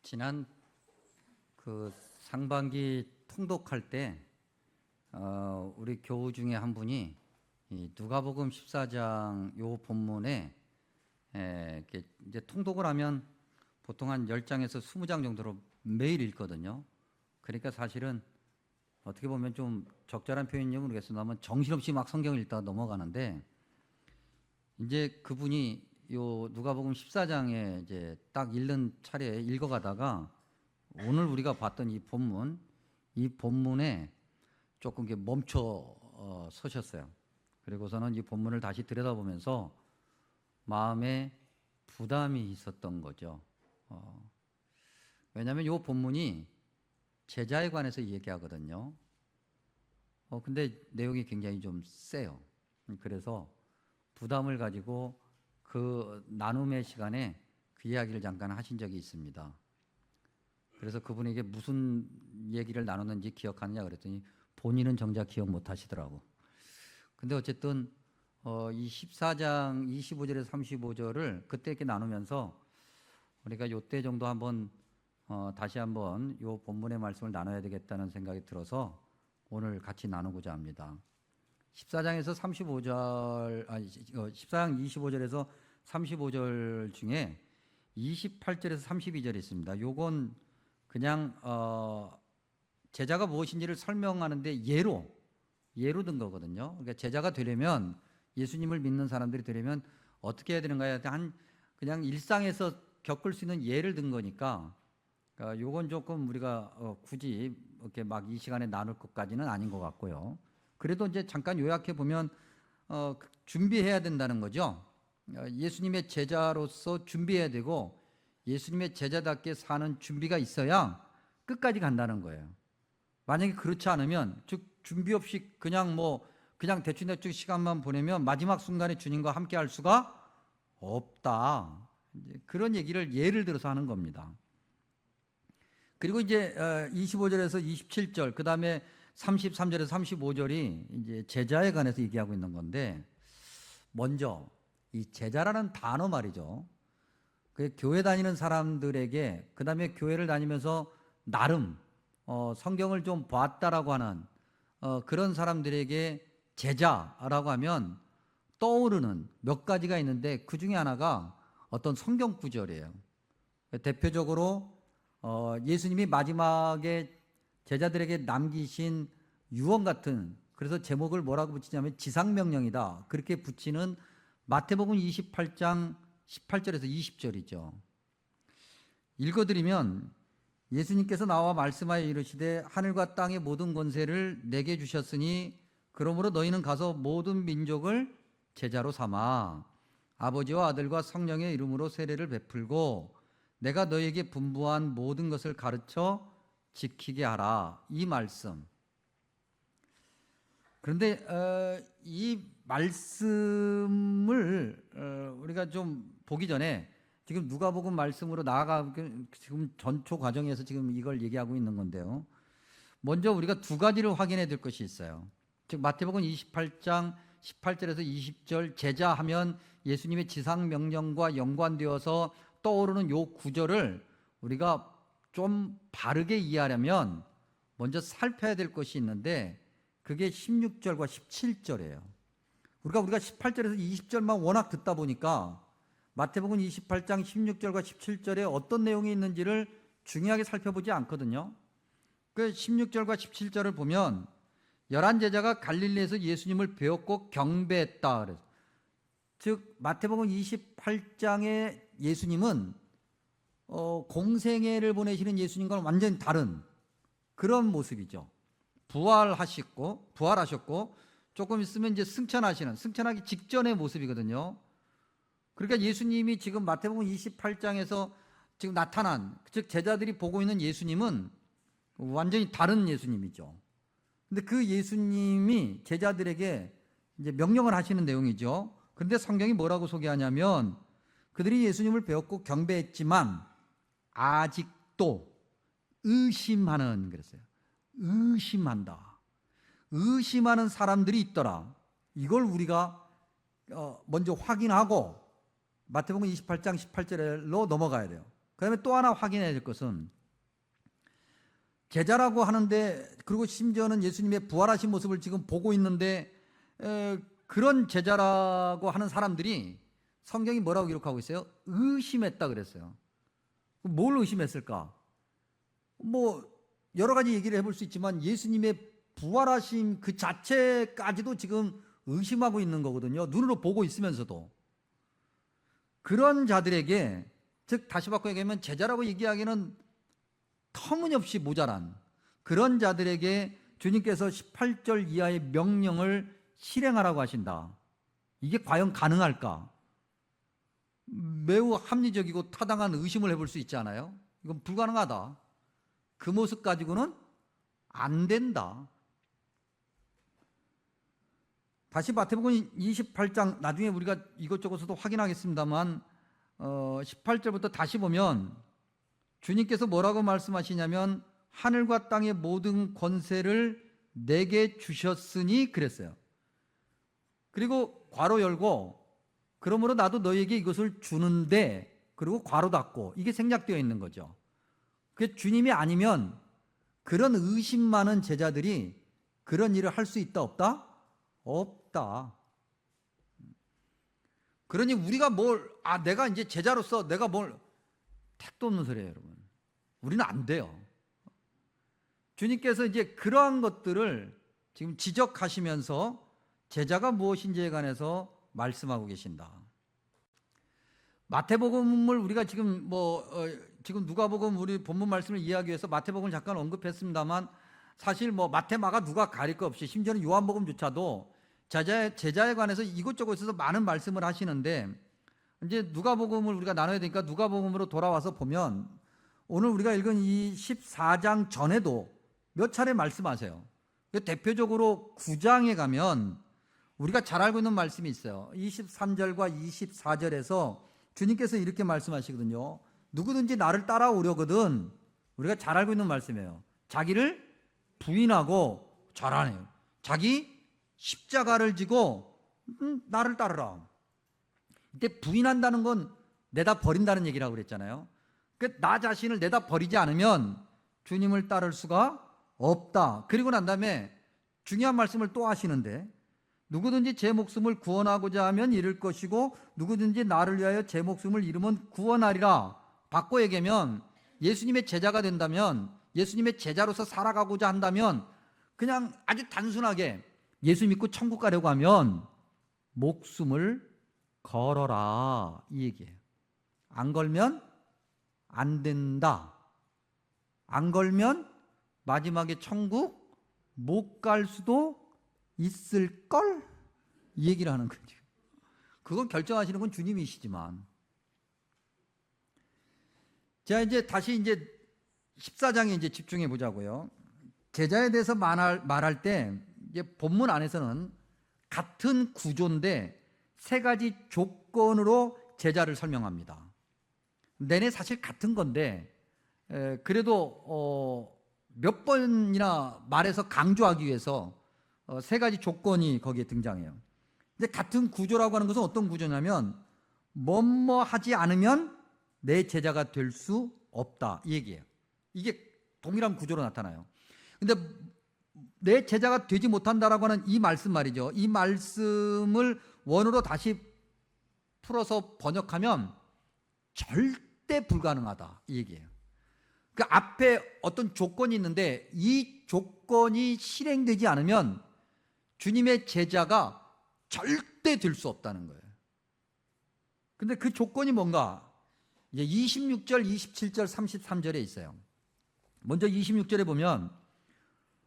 지난 그 상반기 통독할 때 우리 교우 중에 한 분이 이 누가복음 14장 요 본문에 이렇게 이제 통독을 하면 보통 한 10장에서 20장 정도로 매일 읽거든요. 그러니까 사실은 어떻게 보면 좀 적절한 표현인지 모르겠습니다만 정신없이 막 성경을 읽다가 넘어가는데, 이제 그분이 요 누가복음 14장에 이제 딱 읽는 차례에 읽어가다가 오늘 우리가 봤던 이 본문에 조금 이렇게 멈춰 서셨어요. 그리고서는 이 본문을 다시 들여다보면서 마음에 부담이 있었던 거죠. 왜냐하면 이 본문이 제자에 관해서 얘기하거든요. 근데 내용이 굉장히 좀 세요. 그래서 부담을 가지고 그 나눔의 시간에 그 이야기를 잠깐 하신 적이 있습니다. 그래서 그분에게 무슨 얘기를 나눴는지 기억하느냐 그랬더니 본인은 정작 기억 못 하시더라고. 근데 어쨌든 이 14장 25절에서 35절을 그때 이렇게 나누면서 우리가 요때 정도 한번 다시 한번 요 본문의 말씀을 나눠야 되겠다는 생각이 들어서 오늘 같이 나누고자 합니다. 14장에서 35절, 14장 25절에서 35절 중에 28절에서 32절이 있습니다. 요건 그냥 제자가 무엇인지를 설명하는데 예로 든 거거든요. 그러니까 제자가 되려면, 예수님을 믿는 사람들이 되려면 어떻게 해야 되는가에 대한 그냥 일상에서 겪을 수 있는 예를 든 거니까, 요건 조금 우리가 굳이 이렇게 막 이 시간에 나눌 것까지는 아닌 것 같고요. 그래도 이제 잠깐 요약해 보면 준비해야 된다는 거죠. 예수님의 제자로서 준비해야 되고, 예수님의 제자답게 사는 준비가 있어야 끝까지 간다는 거예요. 만약에 그렇지 않으면, 즉 준비 없이 그냥 대충 시간만 보내면 마지막 순간에 주님과 함께 할 수가 없다. 이제 그런 얘기를 예를 들어서 하는 겁니다. 그리고 이제 25절에서 27절, 그 다음에 33절에서 35절이 이제 제자에 관해서 얘기하고 있는 건데, 먼저 이 제자라는 단어 말이죠. 그 교회 다니는 사람들에게, 그 다음에 교회를 다니면서 나름 성경을 좀 봤다라고 하는 그런 사람들에게 제자라고 하면 떠오르는 몇 가지가 있는데, 그 중에 하나가 어떤 성경 구절이에요. 대표적으로 예수님이 마지막에 제자들에게 남기신 유언 같은, 그래서 제목을 뭐라고 붙이냐면 지상명령이다, 그렇게 붙이는 마태복음 28장 18절에서 20절이죠. 읽어드리면, 예수님께서 나와 말씀하여 이르시되 하늘과 땅의 모든 권세를 내게 주셨으니 그러므로 너희는 가서 모든 민족을 제자로 삼아 아버지와 아들과 성령의 이름으로 세례를 베풀고 내가 너희에게 분부한 모든 것을 가르쳐 지키게 하라. 이 말씀. 그런데 이 말씀을 우리가 좀 보기 전에, 지금 누가복음 말씀으로 지금 전초 과정에서 지금 이걸 얘기하고 있는 건데요. 먼저 우리가 두 가지를 확인해야 될 것이 있어요. 즉 마태복음 28장 18절에서 20절 제자하면 예수님의 지상 명령과 연관되어서 떠오르는 요 구절을 우리가 좀 바르게 이해하려면 먼저 살펴야 될 것이 있는데, 그게 16절과 17절이에요. 우리가 18절에서 20절만 워낙 듣다 보니까 마태복음 28장 16절과 17절에 어떤 내용이 있는지를 중요하게 살펴보지 않거든요. 그 16절과 17절을 보면 11 제자가 갈릴리에서 예수님을 배웠고 경배했다 그래서, 즉 마태복음 28장의 예수님은 공생애를 보내시는 예수님과는 완전히 다른 그런 모습이죠. 부활하셨고 조금 있으면 이제 승천하기 직전의 모습이거든요. 그러니까 예수님이 지금 마태복음 28장에서 지금 나타난, 즉 제자들이 보고 있는 예수님은 완전히 다른 예수님이죠. 근데 그 예수님이 제자들에게 이제 명령을 하시는 내용이죠. 그런데 성경이 뭐라고 소개하냐면, 그들이 예수님을 배웠고 경배했지만 아직도 의심하는, 그랬어요. 의심한다. 의심하는 사람들이 있더라. 이걸 우리가 먼저 확인하고 마태복음 28장 18절로 넘어가야 돼요. 그다음에 또 하나 확인해야 될 것은 제자라고 하는데, 그리고 심지어는 예수님의 부활하신 모습을 지금 보고 있는데 그런 제자라고 하는 사람들이 성경이 뭐라고 기록하고 있어요? 의심했다 그랬어요. 뭘 의심했을까? 뭐 여러 가지 얘기를 해볼 수 있지만 예수님의 부활하심 그 자체까지도 지금 의심하고 있는 거거든요. 눈으로 보고 있으면서도. 그런 자들에게, 즉 다시 바꿔 얘기하면 제자라고 얘기하기는 터무니없이 모자란 그런 자들에게 주님께서 18절 이하의 명령을 실행하라고 하신다. 이게 과연 가능할까? 매우 합리적이고 타당한 의심을 해볼 수 있지 않아요? 이건 불가능하다. 그 모습 가지고는 안 된다. 다시 마태복음 28장, 나중에 우리가 이것저것도 확인하겠습니다만 18절부터 다시 보면 주님께서 뭐라고 말씀하시냐면 하늘과 땅의 모든 권세를 내게 주셨으니 그랬어요. 그리고 괄호 열고 그러므로 나도 너희에게 이것을 주는데, 그리고 괄호 닫고, 이게 생략되어 있는 거죠. 그게 주님이 아니면 그런 의심 많은 제자들이 그런 일을 할 수 있다 없다? 없다. 그러니 우리가 내가 이제 제자로서 내가 택도 없는 소리예요, 여러분. 우리는 안 돼요. 주님께서 이제 그러한 것들을 지금 지적하시면서 제자가 무엇인지에 관해서 말씀하고 계신다. 마태복음을 우리가 지금 지금 누가복음 우리 본문 말씀을 이해하기 위해서 마태복음을 잠깐 언급했습니다만, 사실 마태, 마가, 누가 가릴 것 없이 심지어는 요한복음조차도 제자에 관해서 이것저것에서 많은 말씀을 하시는데, 이제 누가복음을 우리가 나눠야 되니까 누가복음으로 돌아와서 보면 오늘 우리가 읽은 이 14장 전에도 몇 차례 말씀하세요. 대표적으로 9장에 가면 우리가 잘 알고 있는 말씀이 있어요. 23절과 24절에서 주님께서 이렇게 말씀하시거든요. 누구든지 나를 따라오려거든, 우리가 잘 알고 있는 말씀이에요. 자기를 부인하고, 잘하네요. 자기 십자가를 지고 나를 따르라. 이때 부인한다는 건 내다 버린다는 얘기라고 그랬잖아요. 나 자신을 내다 버리지 않으면 주님을 따를 수가 없다. 그리고 난 다음에 중요한 말씀을 또 하시는데, 누구든지 제 목숨을 구원하고자 하면 잃을 것이고 누구든지 나를 위하여 제 목숨을 잃으면 구원하리라. 바꿔 얘기하면 예수님의 제자가 된다면, 예수님의 제자로서 살아가고자 한다면, 그냥 아주 단순하게 예수 믿고 천국 가려고 하면 목숨을 걸어라, 이 얘기예요. 안 걸면 안 된다. 안 걸면 마지막에 천국 못 갈 수도 있을걸? 이 얘기를 하는 거죠. 그건 결정하시는 건 주님이시지만. 자, 이제 다시 이제 14장에 이제 집중해 보자고요. 제자에 대해서 말할 때 이제 본문 안에서는 같은 구조인데 세 가지 조건으로 제자를 설명합니다. 내내 사실 같은 건데 그래도 몇 번이나 말해서 강조하기 위해서 세 가지 조건이 거기에 등장해요. 근데 같은 구조라고 하는 것은 어떤 구조냐면, 뭐뭐 하지 않으면 내 제자가 될 수 없다, 이 얘기예요. 이게 동일한 구조로 나타나요. 근데 내 제자가 되지 못한다라고 하는 이 말씀 말이죠. 이 말씀을 원어로 다시 풀어서 번역하면 절대 불가능하다, 이 얘기예요. 그 앞에 어떤 조건이 있는데 이 조건이 실행되지 않으면 주님의 제자가 절대 될 수 없다는 거예요. 근데 그 조건이 뭔가? 이제 26절, 27절, 33절에 있어요. 먼저 26절에 보면,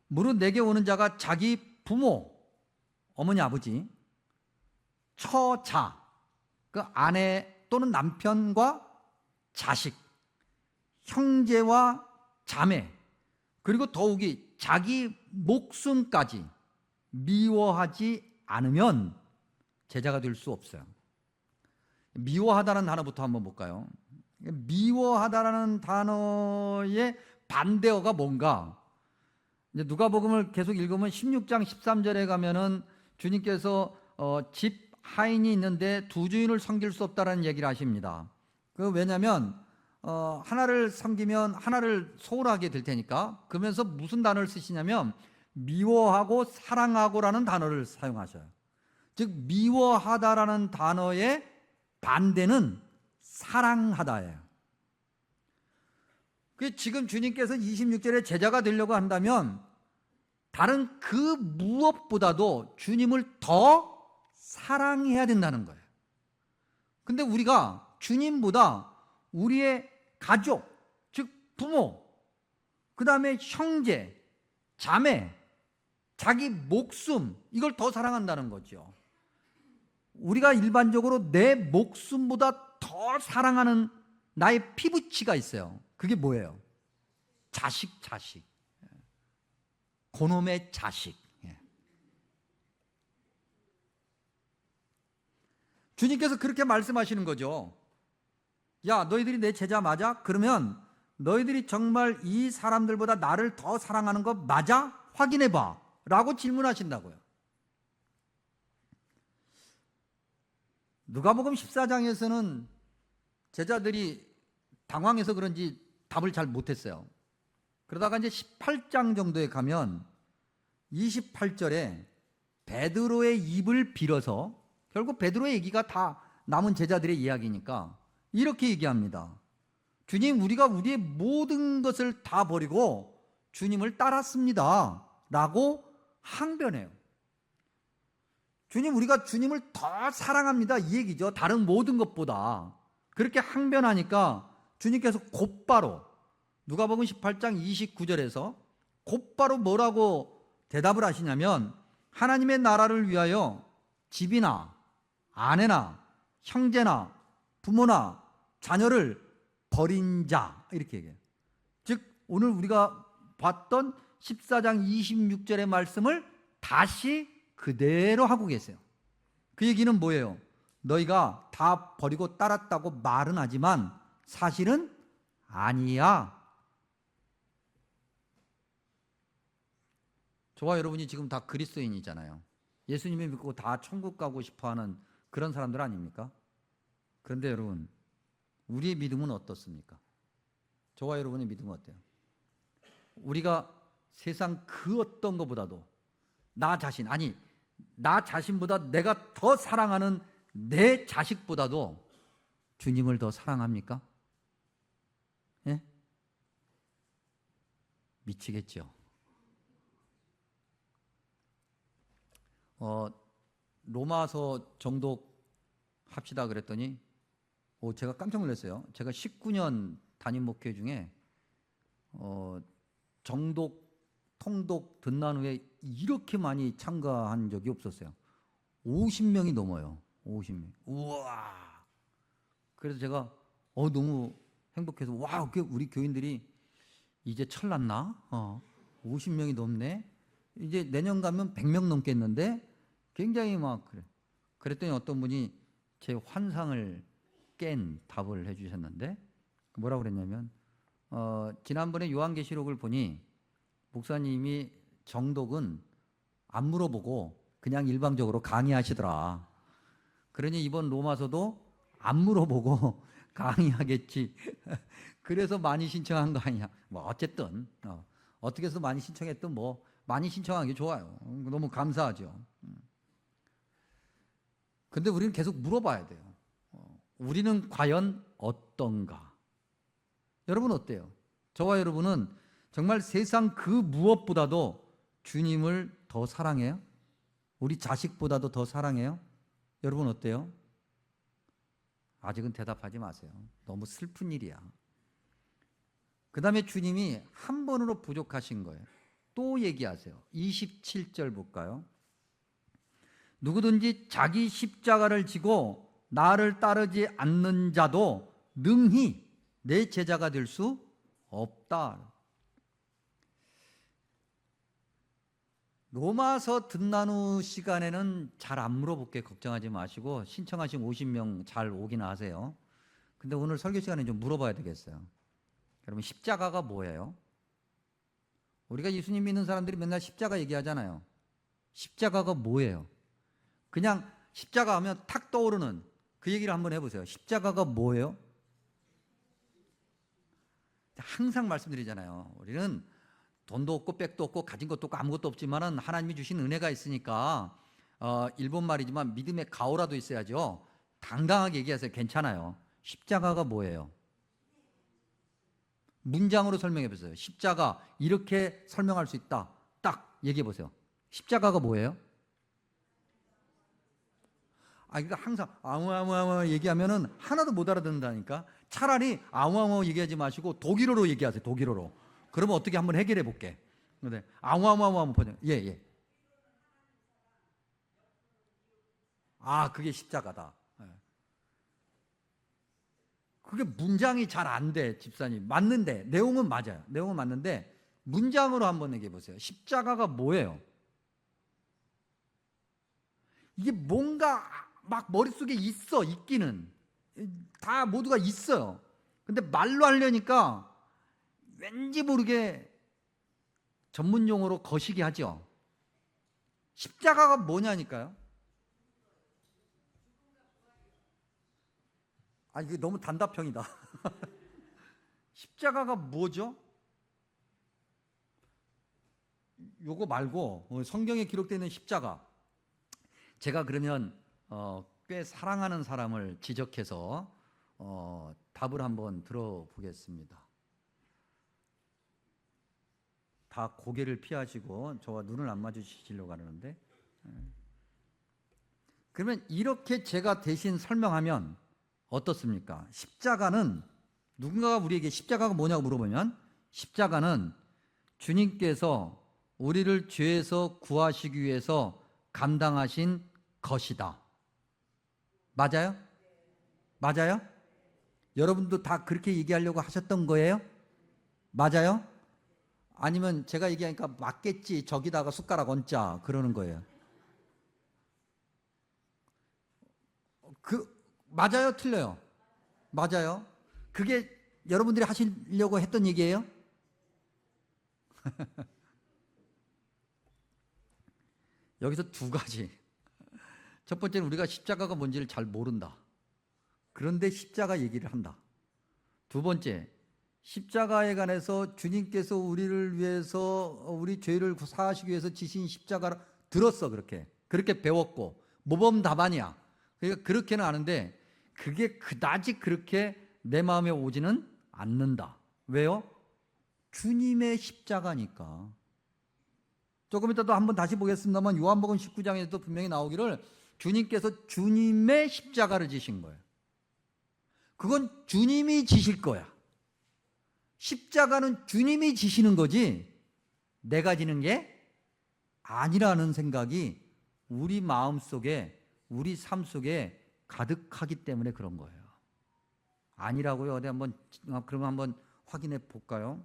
무릇 내게 오는 자가 자기 부모, 어머니, 아버지, 처자, 그 아내 또는 남편과 자식, 형제와 자매, 그리고 더욱이 자기 목숨까지 미워하지 않으면 제자가 될 수 없어요. 미워하다는 단어부터 한번 볼까요? 미워하다라는 단어의 반대어가 뭔가? 이제 누가복음을 계속 읽으면 16장 13절에 가면은 주님께서 집 하인이 있는데 두 주인을 섬길 수 없다라는 얘기를 하십니다. 왜냐하면 하나를 섬기면 하나를 소홀하게 될 테니까, 그러면서 무슨 단어를 쓰시냐면 미워하고 사랑하고라는 단어를 사용하셔요. 즉 미워하다라는 단어의 반대는 사랑하다예요. 지금 주님께서 26절에 제자가 되려고 한다면 다른 그 무엇보다도 주님을 더 사랑해야 된다는 거예요. 근데 우리가 주님보다 우리의 가족, 즉 부모, 그 다음에 형제, 자매, 자기 목숨, 이걸 더 사랑한다는 거죠. 우리가 일반적으로 내 목숨보다 더 사랑하는 나의 피부치가 있어요. 그게 뭐예요? 자식. 그놈의 자식. 주님께서 그렇게 말씀하시는 거죠. 야, 너희들이 내 제자 맞아? 그러면 너희들이 정말 이 사람들보다 나를 더 사랑하는 거 맞아? 확인해봐 라고 질문하신다고요. 누가복음 14장에서는 제자들이 당황해서 그런지 답을 잘 못했어요. 그러다가 이제 18장 정도에 가면 28절에 베드로의 입을 빌어서, 결국 베드로의 얘기가 다 남은 제자들의 이야기니까 이렇게 얘기합니다. 주님, 우리가 우리의 모든 것을 다 버리고 주님을 따랐습니다 라고 항변해요. 주님, 우리가 주님을 더 사랑합니다 이 얘기죠. 다른 모든 것보다. 그렇게 항변하니까 주님께서 곧바로 누가복음 18장 29절에서 곧바로 뭐라고 대답을 하시냐면, 하나님의 나라를 위하여 집이나 아내나 형제나 부모나 자녀를 버린 자, 이렇게 얘기해요. 즉 오늘 우리가 봤던 14장 26절의 말씀을 다시 그대로 하고 계세요. 그 얘기는 뭐예요? 너희가 다 버리고 따랐다고 말은 하지만 사실은 아니야. 저와 여러분이 지금 다 그리스도인이잖아요. 예수님을 믿고 다 천국 가고 싶어하는 그런 사람들 아닙니까? 그런데 여러분, 우리의 믿음은 어떻습니까? 저와 여러분의 믿음은 어때요? 우리가 세상 그 어떤 것보다도 나 자신보다 내가 더 사랑하는 내 자식보다도 주님을 더 사랑합니까? 예? 미치겠죠. 로마서 정독 합시다 그랬더니 제가 깜짝 놀랐어요. 제가 19년 담임 목회 중에 정독, 통독, 듣나누에 이렇게 많이 참가한 적이 없었어요. 50명이 넘어요. 50명. 우와. 그래서 제가 너무 행복해서, 와, 우리 교인들이 이제 철났나? 50명이 넘네. 이제 내년 가면 100명 넘겠는데, 굉장히 막 그래. 그랬더니 어떤 분이 제 환상을 깬 답을 해주셨는데, 뭐라고 그랬냐면, 지난번에 요한계시록을 보니 목사님이 정독은 안 물어보고 그냥 일방적으로 강의하시더라. 그러니 이번 로마서도 안 물어보고 강의하겠지. 그래서 많이 신청한 거 아니냐. 뭐 어쨌든 어떻게 해서 많이 신청했든 뭐 많이 신청한 게 좋아요. 너무 감사하죠. 근데 우리는 계속 물어봐야 돼요. 우리는 과연 어떤가? 여러분 어때요? 저와 여러분은 정말 세상 그 무엇보다도 주님을 더 사랑해요? 우리 자식보다도 더 사랑해요? 여러분 어때요? 아직은 대답하지 마세요. 너무 슬픈 일이야. 그 다음에 주님이 한 번으로 부족하신 거예요. 또 얘기하세요. 27절 볼까요? 누구든지 자기 십자가를 지고 나를 따르지 않는 자도 능히 내 제자가 될 수 없다. 로마서 듣나누 시간에는 잘 안 물어볼게, 걱정하지 마시고 신청하신 50명 잘 오긴 하세요. 근데 오늘 설교 시간에 좀 물어봐야 되겠어요. 여러분, 십자가가 뭐예요? 우리가 예수님 믿는 사람들이 맨날 십자가 얘기하잖아요. 십자가가 뭐예요? 그냥 십자가 하면 탁 떠오르는 그 얘기를 한번 해보세요. 십자가가 뭐예요? 항상 말씀드리잖아요. 우리는 돈도 없고 백도 없고 가진 것도 없고 아무것도 없지만은 하나님이 주신 은혜가 있으니까 일본 말이지만 믿음의 가오라도 있어야죠. 당당하게 얘기하세요. 괜찮아요. 십자가가 뭐예요? 문장으로 설명해 보세요. 십자가 이렇게 설명할 수 있다. 딱 얘기해 보세요. 십자가가 뭐예요? 그러니까 항상 아무 얘기하면은 하나도 못 알아듣는다니까. 차라리 아무 얘기하지 마시고 독일어로 얘기하세요. 독일어로. 그러면 어떻게 한번 해결해 볼게. 네. 아무 한번 보세요. 예. 그게 십자가다. 그게 문장이 잘 안 돼, 집사님. 맞는데 내용은 맞아요. 내용은 맞는데 문장으로 한번 얘기해 보세요. 십자가가 뭐예요? 이게 뭔가 막 머릿속에 있기는 다 모두가 있어요. 근데 말로 하려니까 왠지 모르게 전문 용어로 거시기 하죠. 십자가가 뭐냐니까요. 이게 너무 단답형이다. 십자가가 뭐죠? 요거 말고 성경에 기록되어 있는 십자가. 제가 그러면 꽤 사랑하는 사람을 지적해서 답을 한번 들어보겠습니다. 다 고개를 피하시고 저와 눈을 안 마주치시려고 하는데, 그러면 이렇게 제가 대신 설명하면 어떻습니까? 십자가는, 누군가가 우리에게 십자가가 뭐냐고 물어보면 십자가는 주님께서 우리를 죄에서 구하시기 위해서 감당하신 것이다. 맞아요? 맞아요? 여러분도 다 그렇게 얘기하려고 하셨던 거예요? 맞아요? 아니면 제가 얘기하니까 맞겠지, 저기다가 숟가락 얹자 그러는 거예요? 맞아요? 틀려요? 맞아요? 그게 여러분들이 하시려고 했던 얘기예요? 여기서 두 가지. 첫 번째는 우리가 십자가가 뭔지를 잘 모른다. 그런데 십자가 얘기를 한다. 두 번째, 십자가에 관해서 주님께서 우리를 위해서 우리 죄를 사하시기 위해서 지신 십자가를 들었어. 그렇게 배웠고 모범답안이야. 그러니까 그렇게는 아는데 그게 그다지 그렇게 내 마음에 오지는 않는다. 왜요? 주님의 십자가니까. 조금 이따도 한번 다시 보겠습니다만 요한복음 19장에도 분명히 나오기를 주님께서 주님의 십자가를 지신 거예요. 그건 주님이 지실 거야. 십자가는 주님이 지시는 거지 내가 지는 게 아니라는 생각이 우리 마음속에, 우리 삶 속에 가득하기 때문에 그런 거예요. 아니라고요? 어디 그러면 한번 확인해 볼까요?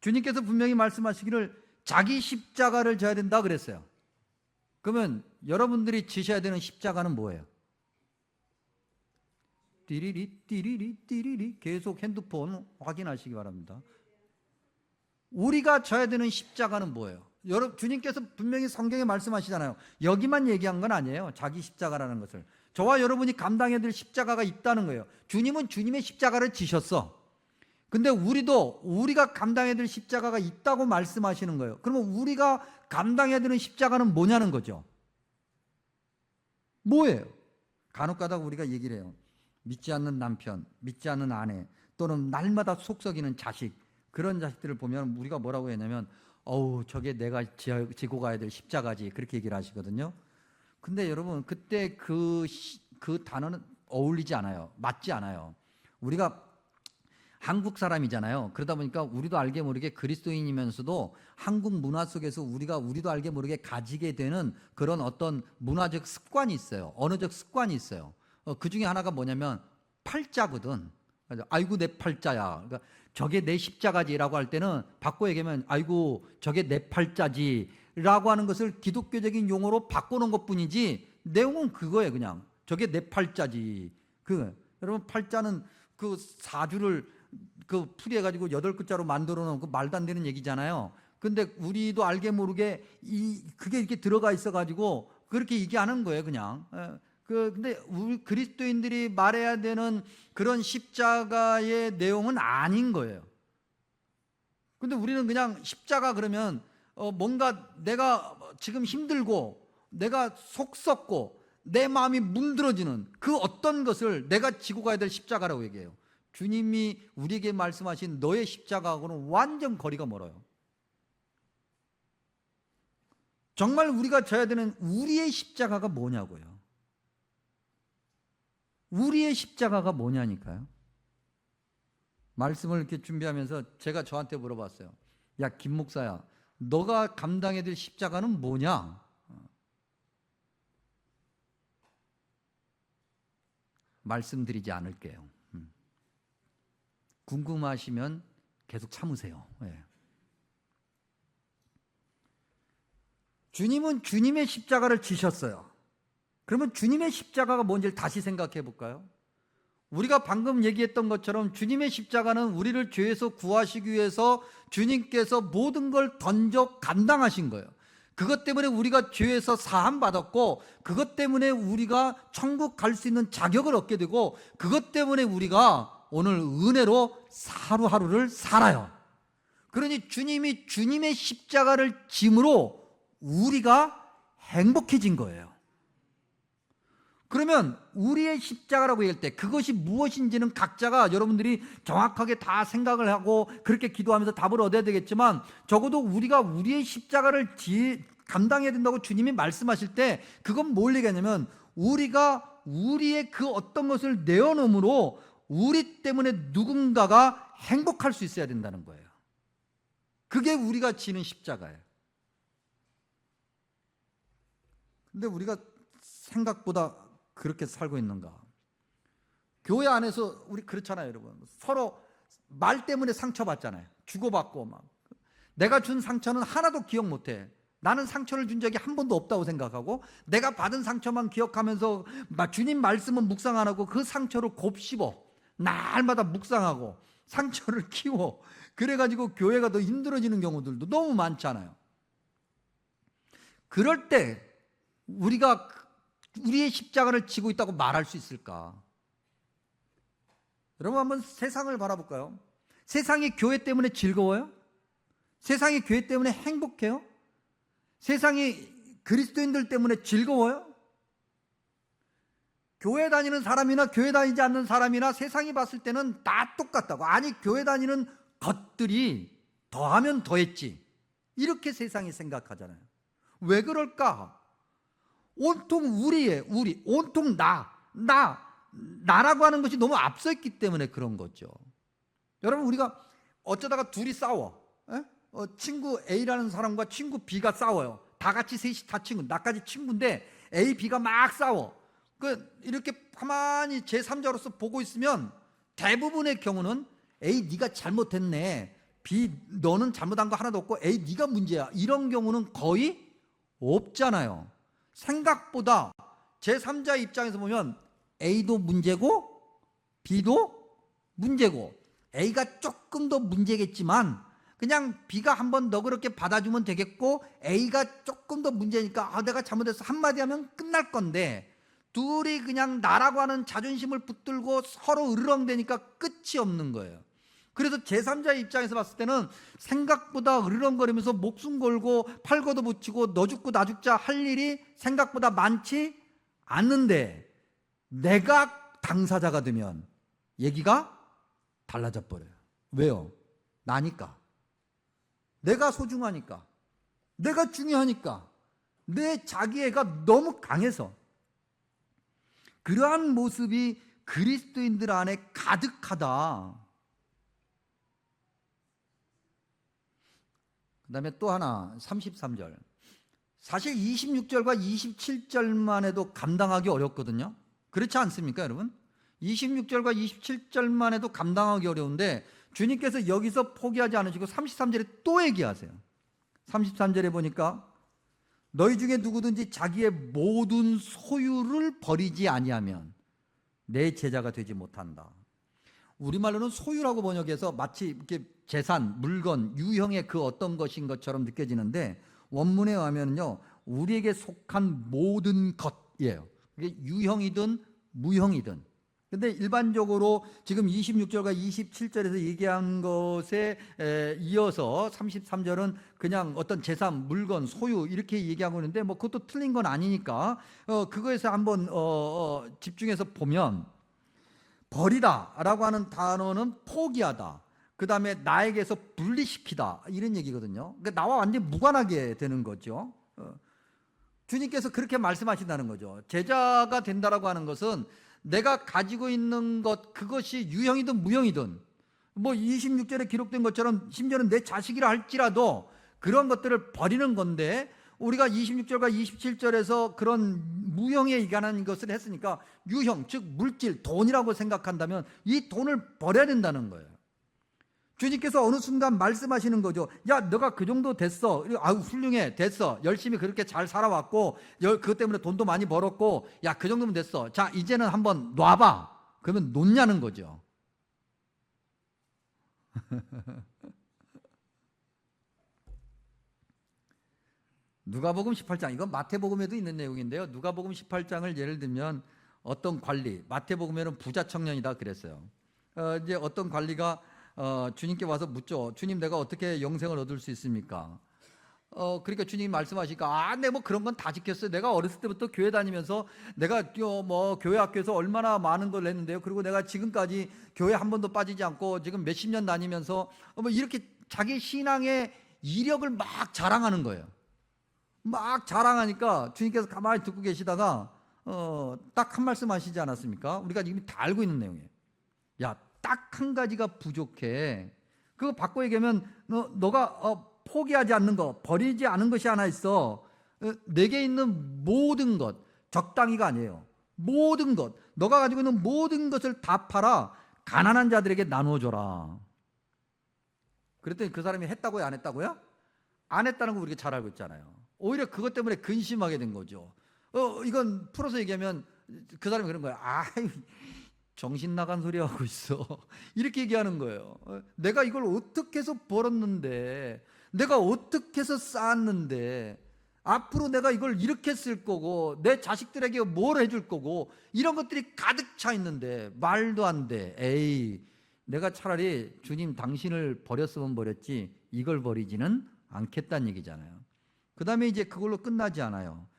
주님께서 분명히 말씀하시기를 자기 십자가를 져야 된다 그랬어요. 그러면 여러분들이 지셔야 되는 십자가는 뭐예요? 띠리리 계속 핸드폰 확인하시기 바랍니다. 우리가 져야 되는 십자가는 뭐예요? 주님께서 분명히 성경에 말씀하시잖아요. 여기만 얘기한 건 아니에요. 자기 십자가라는 것을. 저와 여러분이 감당해야 될 십자가가 있다는 거예요. 주님은 주님의 십자가를 지셨어. 근데 우리가 감당해야 될 십자가가 있다고 말씀하시는 거예요. 그러면 우리가 감당해야 되는 십자가는 뭐냐는 거죠. 뭐예요? 간혹가다 우리가 얘기를 해요. 믿지 않는 남편, 믿지 않는 아내, 또는 날마다 속썩이는 자식, 그런 자식들을 보면 우리가 뭐라고 했냐면 저게 내가 지고 가야 될 십자가지, 그렇게 얘기를 하시거든요. 근데 여러분, 그때 그 단어는 어울리지 않아요. 맞지 않아요. 우리가 한국 사람이잖아요. 그러다 보니까 우리도 알게 모르게 그리스도인이면서도 한국 문화 속에서 우리도 알게 모르게 가지게 되는 그런 어떤 문화적 습관이 있어요. 언어적 습관이 있어요. 그 중에 하나가 뭐냐면 팔자거든. 아이고 내 팔자야. 그러니까 저게 내 십자가지라고 할 때는 바꿔 얘기하면 아이고 저게 내 팔자지라고 하는 것을 기독교적인 용어로 바꾸는 것뿐이지 내용은 그거예요. 그냥 저게 내 팔자지. 여러분, 팔자는 그 사주를 풀이해가지고 8글자로 만들어 놓은 그 말도 안 되는 얘기잖아요. 근데 우리도 알게 모르게 그게 이렇게 들어가 있어가지고 그렇게 얘기하는 거예요, 그냥. 근데 우리 그리스도인들이 말해야 되는 그런 십자가의 내용은 아닌 거예요. 근데 우리는 그냥 십자가 그러면 뭔가 내가 지금 힘들고 내가 속 썩고 내 마음이 문드러지는 그 어떤 것을 내가 지고 가야 될 십자가라고 얘기해요. 주님이 우리에게 말씀하신 너의 십자가하고는 완전 거리가 멀어요. 정말 우리가 져야 되는 우리의 십자가가 뭐냐고요. 우리의 십자가가 뭐냐니까요. 말씀을 이렇게 준비하면서 제가 저한테 물어봤어요. 야, 김 목사야, 너가 감당해야 될 십자가는 뭐냐? 말씀드리지 않을게요. 궁금하시면 계속 참으세요. 네. 주님은 주님의 십자가를 지셨어요. 그러면 주님의 십자가가 뭔지를 다시 생각해 볼까요? 우리가 방금 얘기했던 것처럼 주님의 십자가는 우리를 죄에서 구하시기 위해서 주님께서 모든 걸 던져 감당하신 거예요. 그것 때문에 우리가 죄에서 사함 받았고, 그것 때문에 우리가 천국 갈 수 있는 자격을 얻게 되고, 그것 때문에 우리가 오늘 은혜로 하루하루를 살아요. 그러니 주님이 주님의 십자가를 짐으로 우리가 행복해진 거예요. 그러면 우리의 십자가라고 얘기할 때 그것이 무엇인지는 각자가 여러분들이 정확하게 다 생각을 하고 그렇게 기도하면서 답을 얻어야 되겠지만, 적어도 우리가 우리의 십자가를 감당해야 된다고 주님이 말씀하실 때 그건 뭘 얘기하냐면, 우리가 우리의 그 어떤 것을 내어놓음으로 우리 때문에 누군가가 행복할 수 있어야 된다는 거예요. 그게 우리가 지는 십자가예요. 근데 우리가 생각보다 그렇게 살고 있는가? 교회 안에서 우리 그렇잖아요, 여러분. 서로 말 때문에 상처받잖아요. 주고받고 막. 내가 준 상처는 하나도 기억 못해. 나는 상처를 준 적이 한 번도 없다고 생각하고, 내가 받은 상처만 기억하면서 주님 말씀은 묵상 안 하고 그 상처를 곱씹어 날마다 묵상하고 상처를 키워. 그래가지고 교회가 더 힘들어지는 경우들도 너무 많잖아요. 그럴 때 우리가 우리의 십자가를 지고 있다고 말할 수 있을까? 여러분, 한번 세상을 바라볼까요? 세상이 교회 때문에 즐거워요? 세상이 교회 때문에 행복해요? 세상이 그리스도인들 때문에 즐거워요? 교회 다니는 사람이나 교회 다니지 않는 사람이나 세상이 봤을 때는 다 똑같다고. 아니, 교회 다니는 것들이 더하면 더했지, 이렇게 세상이 생각하잖아요. 왜 그럴까? 온통 우리, 온통 나라고 하는 것이 너무 앞서 있기 때문에 그런 거죠. 여러분, 우리가 어쩌다가 둘이 싸워. 친구 A라는 사람과 친구 B가 싸워요. 다 같이 셋이 다 친구, 나까지 친구인데 A, B가 막 싸워. 이렇게 가만히 제3자로서 보고 있으면 대부분의 경우는 A, 네가 잘못했네, B, 너는 잘못한 거 하나도 없고 A, 네가 문제야, 이런 경우는 거의 없잖아요. 생각보다 제3자 입장에서 보면 A도 문제고 B도 문제고, A가 조금 더 문제겠지만 그냥 B가 한번 너그럽게 받아주면 되겠고, A가 조금 더 문제니까 내가 잘못해서 한마디 하면 끝날 건데, 둘이 그냥 나라고 하는 자존심을 붙들고 서로 으르렁대니까 끝이 없는 거예요. 그래서 제3자의 입장에서 봤을 때는 생각보다 으르렁거리면서 목숨 걸고 팔 걷어붙이고 너 죽고 나 죽자 할 일이 생각보다 많지 않는데, 내가 당사자가 되면 얘기가 달라져 버려요. 왜요? 나니까. 내가 소중하니까. 내가 중요하니까. 내 자기애가 너무 강해서. 그러한 모습이 그리스도인들 안에 가득하다. 그 다음에 또 하나, 33절. 사실 26절과 27절만 해도 감당하기 어렵거든요. 그렇지 않습니까, 여러분? 26절과 27절만 해도 감당하기 어려운데 주님께서 여기서 포기하지 않으시고 33절에 또 얘기하세요. 33절에 보니까 너희 중에 누구든지 자기의 모든 소유를 버리지 아니하면 내 제자가 되지 못한다. 우리말로는 소유라고 번역해서 마치 이렇게 재산, 물건, 유형의 그 어떤 것인 것처럼 느껴지는데, 원문에 의하면요, 우리에게 속한 모든 것이에요. 그게 유형이든 무형이든 근데 일반적으로 지금 26절과 27절에서 얘기한 것에 이어서 33절은 그냥 어떤 재산, 물건, 소유 이렇게 얘기하고 있는데 뭐 그것도 틀린 건 아니니까 그거에서 한번 집중해서 보면 버리다라고 하는 단어는 포기하다. 그 다음에 나에게서 분리시키다 이런 얘기거든요. 그러니까 나와 완전히 무관하게 되는 거죠. 주님께서 그렇게 말씀하신다는 거죠. 제자가 된다라고 하는 것은 내가 가지고 있는 것 그것이 유형이든 무형이든 뭐 26절에 기록된 것처럼 심지어는 내 자식이라 할지라도 그런 것들을 버리는 건데 우리가 26절과 27절에서 그런 무형에 관한 것을 했으니까 유형 즉 물질 돈이라고 생각한다면 이 돈을 버려야 된다는 거예요. 주님께서 어느 순간 말씀하시는 거죠. 야, 너가 그 정도 됐어. 아유, 훌륭해. 됐어. 열심히 그렇게 잘 살아왔고, 그것 때문에 돈도 많이 벌었고, 야, 그 정도면 됐어. 자, 이제는 한번 놔봐. 그러면 놓냐는 거죠. 누가복음 18장, 이건 마태복음에도 있는 내용인데요. 누가복음 18장을 예를 들면 어떤 관리, 마태복음에는 부자 청년이다 그랬어요. 이제 어떤 관리가 주님께 와서 묻죠. 주님, 내가 어떻게 영생을 얻을 수 있습니까? 그러니까 주님이 말씀하시니까 네, 뭐 그런 건 다 지켰어요. 내가 어렸을 때부터 교회 다니면서 내가 뭐 교회 학교에서 얼마나 많은 걸 했는데요. 그리고 내가 지금까지 교회 한 번도 빠지지 않고 지금 몇십 년 다니면서 뭐 이렇게 자기 신앙의 이력을 막 자랑하는 거예요. 막 자랑하니까 주님께서 가만히 듣고 계시다가 딱 한 말씀 하시지 않았습니까? 우리가 지금 다 알고 있는 내용이에요. 야, 딱 한 가지가 부족해. 그거 바꿔 얘기하면 너가 포기하지 않는 거, 버리지 않은 것이 하나 있어. 내게 있는 모든 것, 적당히가 아니에요. 모든 것, 너가 가지고 있는 모든 것을 다 팔아 가난한 자들에게 나누어 줘라. 그랬더니 그 사람이 했다고요, 안 했다고요? 안 했다는 거 우리가 잘 알고 있잖아요. 오히려 그것 때문에 근심하게 된 거죠. 이건 풀어서 얘기하면 그 사람이 그런 거야. 아이, 정신 나간 소리 하고 있어. 이렇게 얘기하는 거예요. 내가 이걸 어떻게 해서 벌었는데, 내가 어떻게 해서 쌓았는데, 앞으로 내가 이걸 이렇게 쓸 거고, 내 자식들에게 뭘 해줄 거고, 이런 것들이 가득 차 있는데, 말도 안 돼. 에이, 내가 차라리 주님 당신을 버렸으면 버렸지, 이걸 버리지는 않겠다는 얘기잖아요. 그 다음에 이제 그걸로 끝나지 않아요.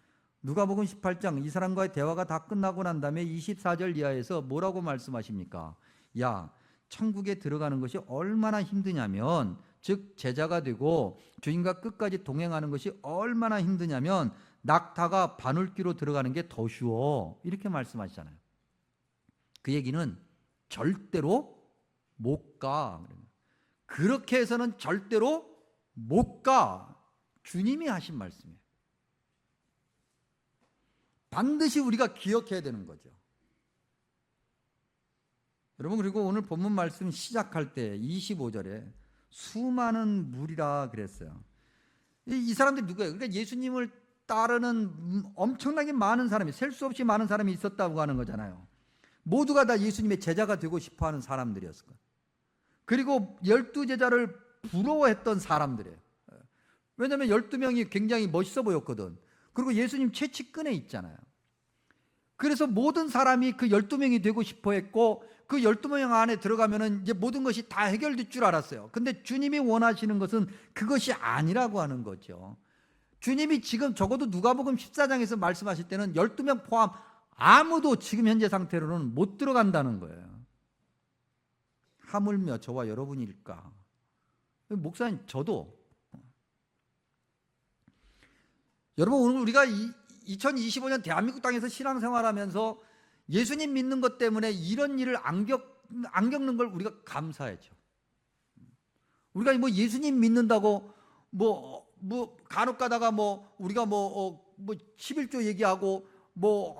누가복음 18장 이 사람과의 대화가 다 끝나고 난 다음에 24절 이하에서 뭐라고 말씀하십니까? 야, 천국에 들어가는 것이 얼마나 힘드냐면, 즉 제자가 되고 주님과 끝까지 동행하는 것이 얼마나 힘드냐면 낙타가 바늘귀로 들어가는 게 더 쉬워. 이렇게 말씀하시잖아요. 그 얘기는 절대로 못 가. 그렇게 해서는 절대로 못 가. 주님이 하신 말씀이에요. 반드시 우리가 기억해야 되는 거죠. 여러분, 그리고 오늘 본문 말씀 시작할 때 25절에 수많은 무리라 그랬어요. 이 사람들이 누구예요? 그러니까 예수님을 따르는 엄청나게 많은 사람이, 셀 수 없이 많은 사람이 있었다고 하는 거잖아요. 모두가 다 예수님의 제자가 되고 싶어하는 사람들이었을 거예요. 그리고 12제자를 부러워했던 사람들이에요. 왜냐하면 12명이 굉장히 멋있어 보였거든. 그리고 예수님 최측근에 있잖아요. 그래서 모든 사람이 그 12명이 되고 싶어 했고, 그 12명 안에 들어가면은 이제 모든 것이 다 해결될 줄 알았어요. 근데 주님이 원하시는 것은 그것이 아니라고 하는 거죠. 주님이 지금 적어도 누가복음 14장에서 말씀하실 때는 12명 포함 아무도 지금 현재 상태로는 못 들어간다는 거예요. 하물며 저와 여러분일까? 목사님, 저도. 여러분, 오늘 우리가 2025년 대한민국 땅에서 신앙생활하면서 예수님 믿는 것 때문에 이런 일을 안 겪는 걸 우리가 감사하죠. 우리가 뭐 예수님 믿는다고 뭐 간혹 가다가 우리가 11조 얘기하고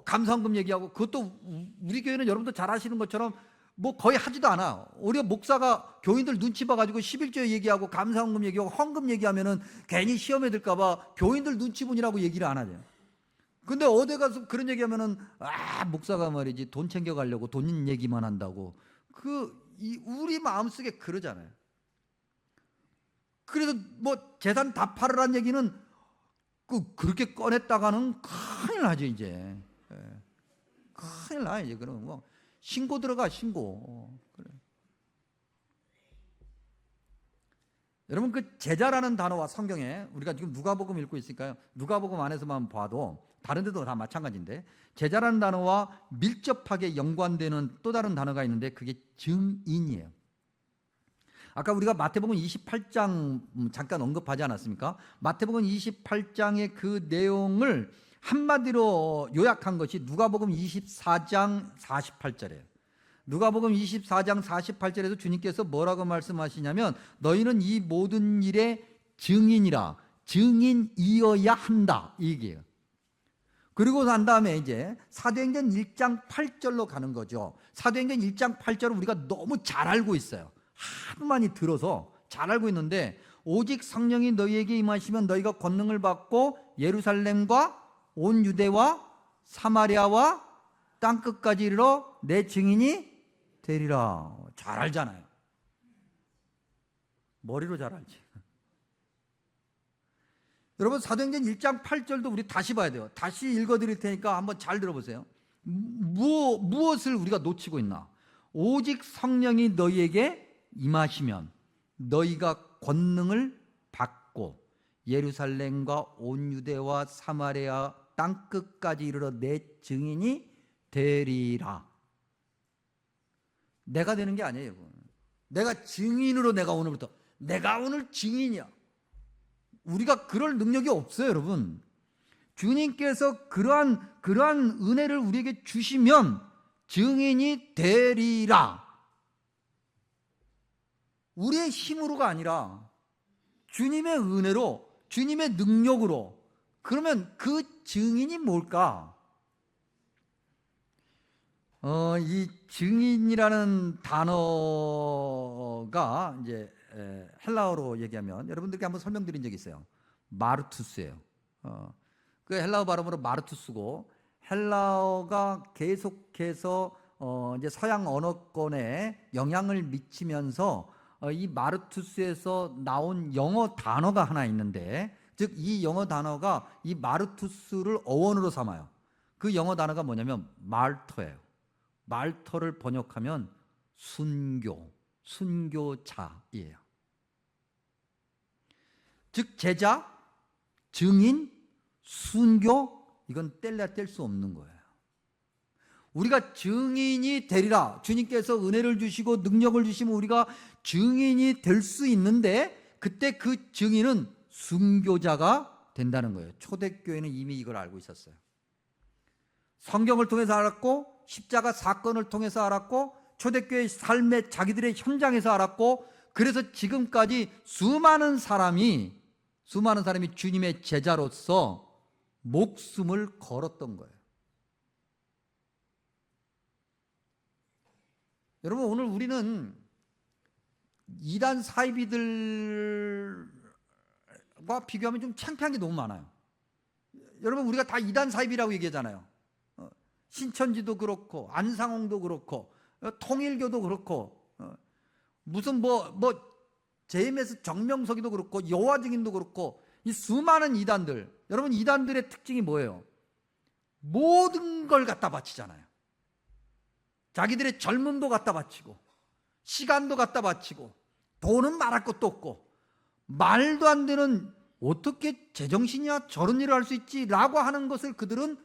감사헌금 얘기하고, 그것도 우리 교회는 여러분도 잘 아시는 것처럼 거의 하지도 않아. 우리가 목사가 교인들 눈치 봐가지고 11조 얘기하고 감사헌금 얘기하고 헌금 얘기하면은 괜히 시험에 들까봐 교인들 눈치 보느라고 얘기를 안 하죠. 근데 어디 가서 그런 얘기하면은 목사가 말이지 돈 챙겨가려고 돈 얘기만 한다고, 우리 마음속에 그러잖아요. 그래서 재산 다 팔으란 얘기는 그렇게 꺼냈다가는 큰일 나죠. 이제 큰일 나. 이제 그런 거 신고 들어가, 신고. 그래. 여러분, 그 제자라는 단어와 성경에 우리가 지금 누가복음 읽고 있으니까요. 누가복음 안에서만 봐도 다른 데도 다 마찬가지인데 제자라는 단어와 밀접하게 연관되는 또 다른 단어가 있는데 그게 증인이에요. 아까 우리가 마태복음 28장 잠깐 언급하지 않았습니까? 마태복음 28장의 그 내용을 한마디로 요약한 것이 누가복음 24장 48절이에요. 누가복음 24장 48절에서 주님께서 뭐라고 말씀하시냐면 너희는 이 모든 일의 증인이라, 증인이어야 한다, 이 얘기예요. 그리고 난 다음에 이제 사도행전 1장 8절로 가는 거죠. 사도행전 1장 8절은 우리가 너무 잘 알고 있어요. 하도 많이 들어서 잘 알고 있는데 오직 성령이 너희에게 임하시면 너희가 권능을 받고 예루살렘과 온 유대와 사마리아와 땅끝까지 이르러 내 증인이 되리라. 잘 알잖아요. 머리로 잘 알지. 여러분 사도행전 1장 8절도 우리 다시 봐야 돼요. 다시 읽어드릴 테니까 한번 잘 들어보세요. 무엇을 우리가 놓치고 있나? 오직 성령이 너희에게 임하시면 너희가 권능을 받고 예루살렘과 온 유대와 사마리아 땅끝까지 이르러 내 증인이 되리라. 내가 되는 게 아니에요. 내가 증인으로 내가 오늘부터 내가 오늘 증인이야. 우리가 그럴 능력이 없어요, 여러분. 주님께서 그러한 은혜를 우리에게 주시면 증인이 되리라. 우리의 힘으로가 아니라 주님의 은혜로, 주님의 능력으로. 그러면 그 증인이 뭘까? 이 증인이라는 단어가 이제 헬라어로 얘기하면 여러분들께 한번 설명드린 적이 있어요. 마르투스예요. 그 헬라어 발음으로 마르투스고 헬라어가 계속해서 이제 서양 언어권에 영향을 미치면서 이 마르투스에서 나온 영어 단어가 하나 있는데, 즉 이 영어 단어가 이 마르투스를 어원으로 삼아요. 그 영어 단어가 뭐냐면 말터예요. 말터를 번역하면 순교자이에요. 즉 제자, 증인, 순교, 이건 뗄래야 뗄 수 없는 거예요. 우리가 증인이 되리라. 주님께서 은혜를 주시고 능력을 주시면 우리가 증인이 될 수 있는데 그때 그 증인은 순교자가 된다는 거예요. 초대교회는 이미 이걸 알고 있었어요. 성경을 통해서 알았고 십자가 사건을 통해서 알았고 초대교회의 삶의 자기들의 현장에서 알았고, 그래서 지금까지 수많은 사람이 주님의 제자로서 목숨을 걸었던 거예요. 여러분, 오늘 우리는 이단 사이비들과 비교하면 좀 창피한 게 너무 많아요. 여러분, 우리가 다 이단 사이비라고 얘기하잖아요. 신천지도 그렇고 안상홍도 그렇고 통일교도 그렇고 무슨 JMS 정명석이도 그렇고 여호와 증인도 그렇고 이 수많은 이단들. 여러분, 이단들의 특징이 뭐예요? 모든 걸 갖다 바치잖아요. 자기들의 젊음도 갖다 바치고 시간도 갖다 바치고 돈은 말할 것도 없고 말도 안 되는, 어떻게 제정신이야 저런 일을 할 수 있지 라고 하는 것을 그들은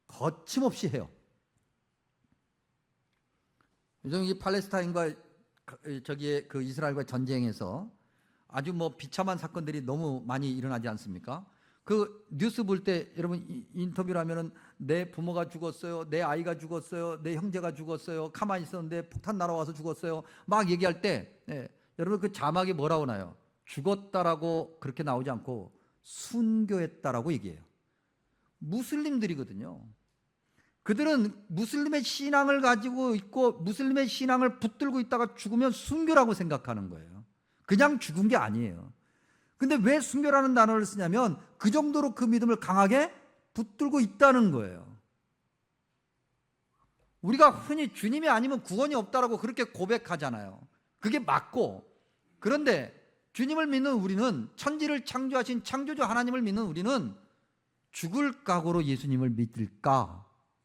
거침없이 해요. 요즘 이 팔레스타인과 그 이스라엘과의 전쟁에서 아주 비참한 사건들이 너무 많이 일어나지 않습니까? 그 뉴스 볼 때 여러분 인터뷰를 하면은 내 부모가 죽었어요, 내 아이가 죽었어요, 내 형제가 죽었어요, 가만히 있었는데 폭탄 날아와서 죽었어요, 막 얘기할 때 여러분 그 자막이 뭐라고 나요? 죽었다라고 그렇게 나오지 않고 순교했다라고 얘기해요. 무슬림들이거든요. 그들은 무슬림의 신앙을 가지고 있고 무슬림의 신앙을 붙들고 있다가 죽으면 순교라고 생각하는 거예요. 그냥 죽은 게 아니에요. 근데 왜 순교라는 단어를 쓰냐면 그 정도로 그 믿음을 강하게 붙들고 있다는 거예요. 우리가 흔히 주님이 아니면 구원이 없다라고 그렇게 고백하잖아요. 그게 맞고, 그런데 주님을 믿는 우리는, 천지를 창조하신 창조주 하나님을 믿는 우리는 죽을 각오로 예수님을 믿을까?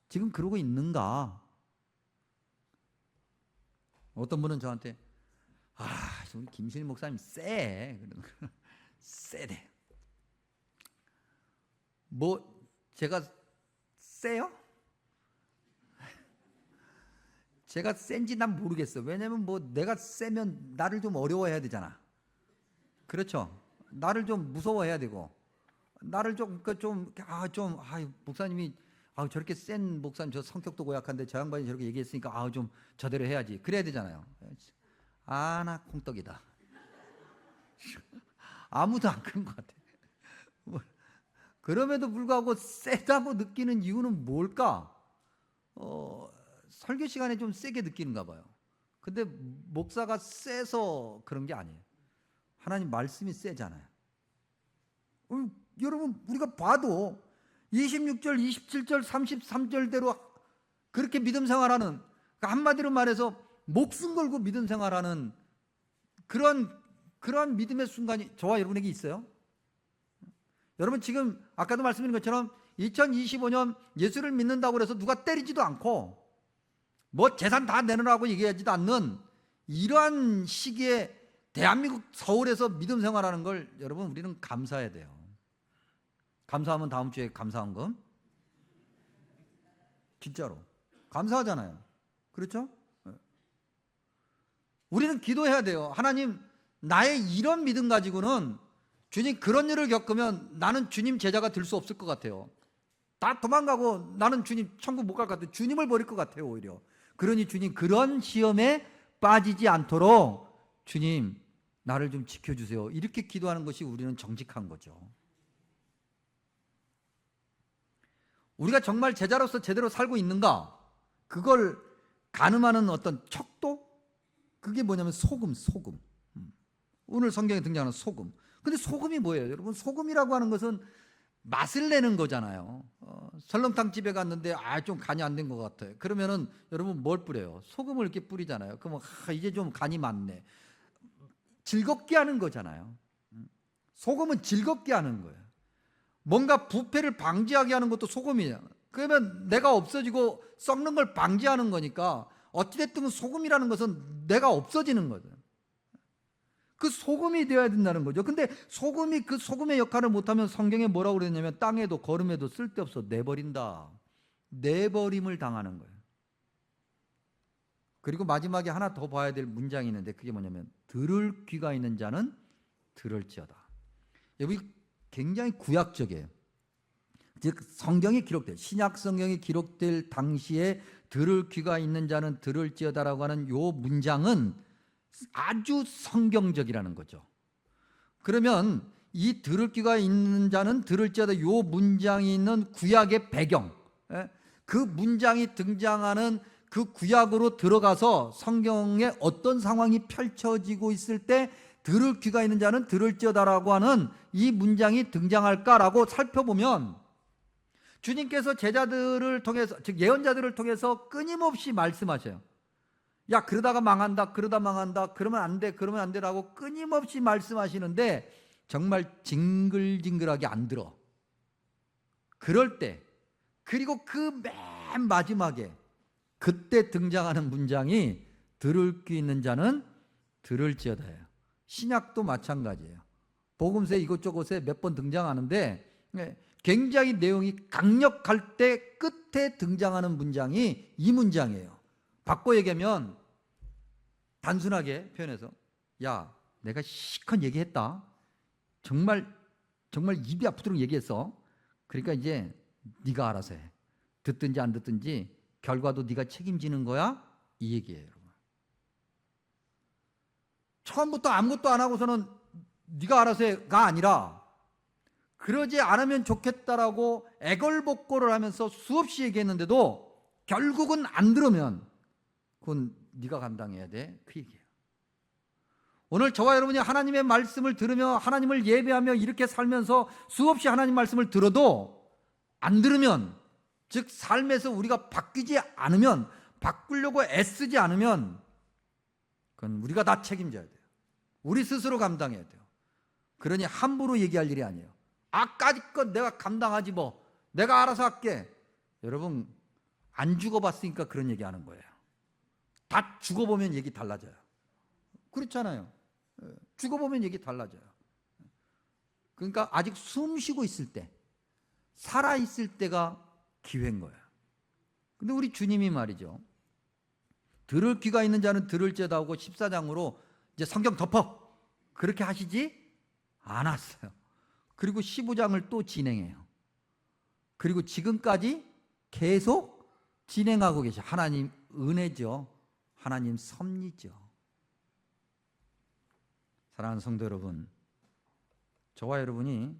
지금 그러고 있는가? 어떤 분은 저한테 우리 김신일 목사님 쎄. 그러는 거예요. 쎄대. 뭐 제가 쎄요? 제가 센지 난 모르겠어. 왜냐면 뭐 내가 세면 나를 좀 어려워해야 되잖아. 그렇죠? 나를 좀 무서워해야 되고, 나를 목사님이 저렇게 센 목사님, 저 성격도 고약한데 저 양반이 저렇게 얘기했으니까 좀 저대로 해야지. 그래야 되잖아요. 나 콩떡이다. 아무도 안 그런 것 같아. 그럼에도 불구하고 세다고 느끼는 이유는 뭘까? 설교 시간에 좀 세게 느끼는가 봐요. 근데 목사가 세서 그런 게 아니에요. 하나님 말씀이 세잖아요. 여러분 우리가 봐도 26절, 27절, 33절대로 그렇게 믿음 생활하는, 그러니까 한마디로 말해서 목숨 걸고 믿음 생활하는 그런 믿음의 순간이 저와 여러분에게 있어요. 여러분 지금 아까도 말씀드린 것처럼 2025년 예수를 믿는다고 해서 누가 때리지도 않고 뭐 재산 다 내놓으라고 얘기하지도 않는 이러한 시기에 대한민국 서울에서 믿음 생활하는 걸 여러분 우리는 감사해야 돼요. 감사하면 다음 주에 감사한금 진짜로 감사하잖아요. 그렇죠? 우리는 기도해야 돼요. 하나님, 나의 이런 믿음 가지고는 주님 그런 일을 겪으면 나는 주님 제자가 될 수 없을 것 같아요. 다 도망가고 나는 주님 천국 못 갈 것 같아요. 주님을 버릴 것 같아요. 오히려. 그러니 주님 그런 시험에 빠지지 않도록 주님 나를 좀 지켜주세요. 이렇게 기도하는 것이 우리는 정직한 거죠. 우리가 정말 제자로서 제대로 살고 있는가? 그걸 가늠하는 어떤 척도? 그게 뭐냐면 소금. 오늘 성경에 등장하는 소금. 근데 소금이 뭐예요? 여러분 소금이라고 하는 것은 맛을 내는 거잖아요. 설렁탕 집에 갔는데 좀 간이 안 된 것 같아요. 그러면은 여러분 뭘 뿌려요? 소금을 이렇게 뿌리잖아요. 그러면 이제 좀 간이 맞네. 즐겁게 하는 거잖아요. 소금은 즐겁게 하는 거예요. 뭔가 부패를 방지하게 하는 것도 소금이에요. 그러면 내가 없어지고 썩는 걸 방지하는 거니까 어찌됐든 소금이라는 것은 내가 없어지는 거죠. 그 소금이 되어야 된다는 거죠. 근데 소금이 그 소금의 역할을 못하면 성경에 뭐라고 그랬냐면 땅에도 거름에도 쓸데없어 내버린다. 내버림을 당하는 거예요. 그리고 마지막에 하나 더 봐야 될 문장이 있는데 그게 뭐냐면 들을 귀가 있는 자는 들을지어다. 여기 굉장히 구약적이에요. 즉 성경이 기록될, 신약 성경이 기록될 당시에 들을 귀가 있는 자는 들을지어다라고 하는 요 문장은 아주 성경적이라는 거죠. 그러면 이 들을 귀가 있는 자는 들을지어다 요 문장이 있는 구약의 배경, 그 문장이 등장하는 그 구약으로 들어가서 성경에 어떤 상황이 펼쳐지고 있을 때 들을 귀가 있는 자는 들을지어다라고 하는 이 문장이 등장할까라고 살펴보면 주님께서 제자들을 통해서, 즉 예언자들을 통해서 끊임없이 말씀하셔요. 야, 그러다가 망한다, 그러다 망한다, 그러면 안 돼, 그러면 안 되라고 끊임없이 말씀하시는데 정말 징글징글하게 안 들어. 그럴 때, 그리고 그 맨 마지막에 그때 등장하는 문장이 들을 귀 있는 자는 들을지어다예요. 신약도 마찬가지예요. 복음서에 이곳저곳에 몇 번 등장하는데 굉장히 내용이 강력할 때 끝에 등장하는 문장이 이 문장이에요. 바꿔 얘기하면 단순하게 표현해서 야, 내가 시컷 얘기했다. 정말 입이 아프도록 얘기했어. 그러니까 이제 네가 알아서 해. 듣든지 안 듣든지 결과도 네가 책임지는 거야. 이 얘기예요, 여러분. 처음부터 아무것도 안 하고서는 네가 알아서 해가 아니라 그러지 않으면 좋겠다라고 애걸복걸을 하면서 수없이 얘기했는데도 결국은 안 들으면 그건 네가 감당해야 돼. 그 얘기예요. 오늘 저와 여러분이 하나님의 말씀을 들으며 하나님을 예배하며 이렇게 살면서 수없이 하나님 말씀을 들어도 안 들으면, 즉 삶에서 우리가 바뀌지 않으면, 바꾸려고 애쓰지 않으면 그건 우리가 다 책임져야 돼요. 우리 스스로 감당해야 돼요. 그러니 함부로 얘기할 일이 아니에요. 아까짓것 내가 감당하지 뭐, 내가 알아서 할게. 여러분 안 죽어봤으니까 그런 얘기하는 거예요. 다 죽어보면 얘기 달라져요. 그렇잖아요. 죽어보면 얘기 달라져요. 그러니까 아직 숨 쉬고 있을 때, 살아있을 때가 기회인 거예요. 근데 우리 주님이 말이죠, 들을 귀가 있는 자는 들을지어다 하고 14장으로 이제 성경 덮어 그렇게 하시지 않았어요. 그리고 15장을 또 진행해요. 그리고 지금까지 계속 진행하고 계셔. 하나님 은혜죠. 하나님 섭리죠. 사랑하는 성도 여러분, 저와 여러분이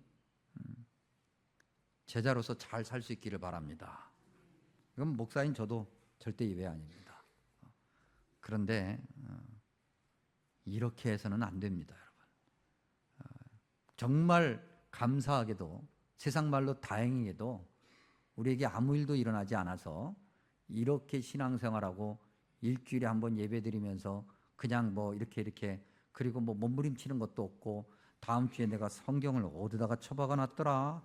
제자로서 잘 살 수 있기를 바랍니다. 이건 목사인 저도 절대 예외 아닙니다. 그런데 이렇게 해서는 안 됩니다, 여러분. 정말 감사하게도, 세상 말로 다행히게도 우리에게 아무 일도 일어나지 않아서 이렇게 신앙생활하고 일주일에 한 번 예배드리면서 그냥 뭐 이렇게 그리고 뭐 몸부림치는 것도 없고, 다음 주에 내가 성경을 어디다가 처박아 놨더라,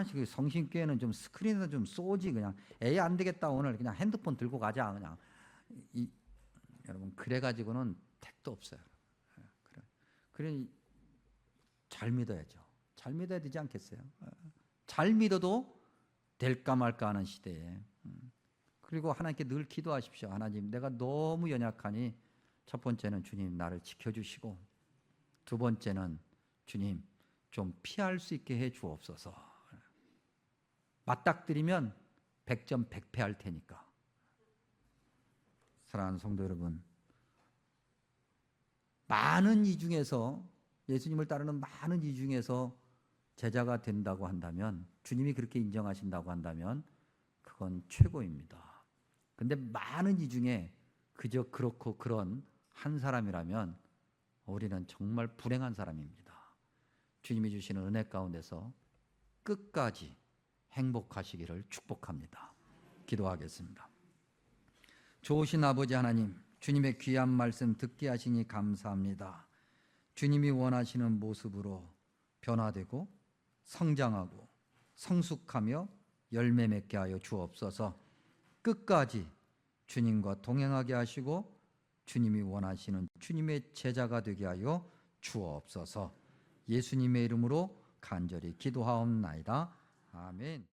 지금 성신교회는 좀 스크린에다 좀 쏘지, 그냥 에이 안 되겠다 오늘 그냥 핸드폰 들고 가자, 그냥 여러분 그래가지고는 택도 없어요. 그래 잘 믿어야죠. 잘 믿어야 되지 않겠어요? 잘 믿어도 될까 말까 하는 시대에. 그리고 하나님께 늘 기도하십시오. 하나님, 내가 너무 연약하니 첫 번째는 주님 나를 지켜주시고, 두 번째는 주님 좀 피할 수 있게 해 주옵소서. 맞닥뜨리면 100점 100패 할 테니까. 사랑하는 성도 여러분, 많은 이 중에서, 예수님을 따르는 많은 이 중에서 제자가 된다고 한다면, 주님이 그렇게 인정하신다고 한다면 그건 최고입니다. 근데 많은 이 중에 그저 그렇고 그런 한 사람이라면 우리는 정말 불행한 사람입니다. 주님이 주시는 은혜 가운데서 끝까지 행복하시기를 축복합니다. 기도하겠습니다. 좋으신 아버지 하나님, 주님의 귀한 말씀 듣게 하시니 감사합니다. 주님이 원하시는 모습으로 변화되고 성장하고 성숙하며 열매 맺게 하여 주옵소서. 끝까지 주님과 동행하게 하시고 주님이 원하시는 주님의 제자가 되게 하여 주옵소서. 예수님의 이름으로 간절히 기도하옵나이다. 아멘.